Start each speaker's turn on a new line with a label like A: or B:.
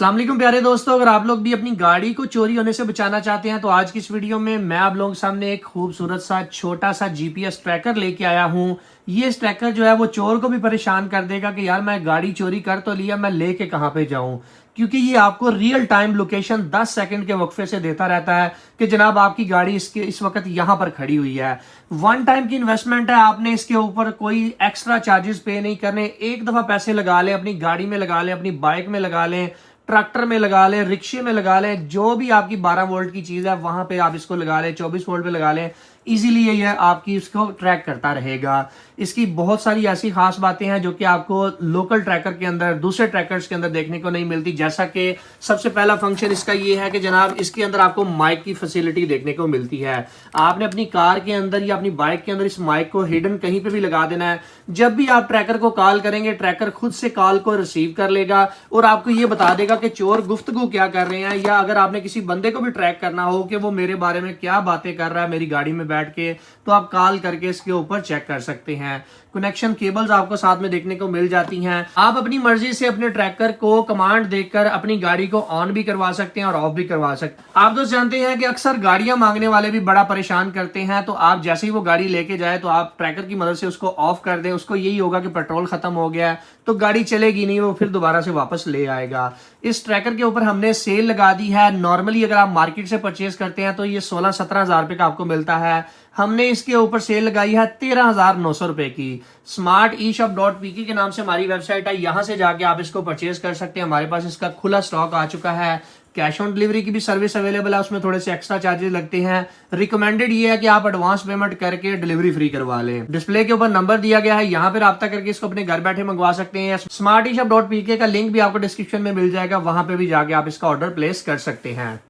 A: अस्सलाम वालेकुम प्यारे दोस्तों, अगर आप लोग भी अपनी गाड़ी को चोरी होने से बचाना चाहते हैं तो आज की इस वीडियो में मैं आप लोगों के सामने एक खूबसूरत सा छोटा सा जीपीएस ट्रैकर लेके आया हूँ। ये ट्रैकर जो है वो चोर को भी परेशान कर देगा कि यार मैं गाड़ी चोरी कर तो लिया, मैं लेके कहाँ पे जाऊँ, क्योंकि ये आपको रियल टाइम लोकेशन 10 सेकंड के वक्फे से देता रहता है कि जनाब आपकी गाड़ी इस वक्त यहाँ पर खड़ी हुई है। वन टाइम की इन्वेस्टमेंट है, आपने इसके ऊपर कोई एक्स्ट्रा चार्जेस पे नहीं करने। एक दफा पैसे लगा लें, अपनी गाड़ी में लगा लें, अपनी बाइक में लगा लें, ट्रैक्टर में लगा लें, रिक्शे में लगा लें, जो भी आपकी 12 वोल्ट की चीज है वहां पे आप इसको लगा लें, 24 वोल्ट पे लगा लें, इजीली ये आपकी इसको ट्रैक करता रहेगा। इसकी बहुत सारी ऐसी खास बातें हैं जो कि आपको लोकल ट्रैकर के अंदर, दूसरे ट्रैकर्स के अंदर देखने को नहीं मिलती। जैसा कि सबसे पहला फंक्शन इसका ये है कि जनाब इसके अंदर आपको माइक की फैसिलिटी देखने को मिलती है। आपने अपनी कार के अंदर या अपनी बाइक के अंदर इस माइक को हिडन कहीं पे भी लगा देना है। जब भी आप ट्रैकर को कॉल करेंगे, ट्रैकर खुद से कॉल को रिसीव कर लेगा और आपको ये बता देगा कि चोर गुफ्तगू क्या कर रहे हैं, या अगर आपने किसी बंदे को भी ट्रैक करना हो कि वो मेरे बारे में क्या बातें कर रहा है मेरी गाड़ी में बैठ के, तो आप कॉल करके इसके ऊपर चेक कर सकते हैं। कनेक्शन केबल्स आपको साथ में देखने को मिल जाती हैं। आप अपनी मर्जी से अपने ट्रैकर को कमांड देकर अपनी गाड़ी को ऑन भी करवा सकते हैं और ऑफ भी करवा सकते हैं। आप दोस्त जानते हैं कि अक्सर गाड़ियां मांगने वाले भी बड़ा परेशान करते हैं, तो आप जैसे ही वो गाड़ी लेके जाए तो आप ट्रैकर की मदद से उसको ऑफ कर दें। उसको यही होगा कि पेट्रोल खत्म हो गया है तो गाड़ी चलेगी नहीं, वो फिर दोबारा से वापस ले आएगा। इस ट्रैकर के ऊपर हमने सेल लगा दी है। नॉर्मली अगर आप मार्केट से परचेज करते हैं तो ये 16-17 हजार रुपए का आपको मिलता है। हमने इसके ऊपर सेल लगाई है 13,900 रुपए की। smarteshop.pk के नाम से हमारी वेबसाइट है, यहां से जाके आप इसको परचेज कर सकते हैं। हमारे पास इसका खुला स्टॉक आ चुका है। कैश ऑन डिलीवरी की भी सर्विस अवेलेबल है, उसमें थोड़े से एक्स्ट्रा चार्जेस लगते हैं। रिकमेंडेड ये है कि आप एडवांस पेमेंट करके डिलीवरी फ्री करवा लें। डिस्प्ले के ऊपर नंबर दिया गया है, यहाँ पे राब्ता करके इसको अपने घर बैठे मंगवा सकते हैं। smarteshop.pk का लिंक भी आपको डिस्क्रिप्शन में मिल जाएगा, वहां पे भी जाके आप इसका ऑर्डर प्लेस कर सकते हैं।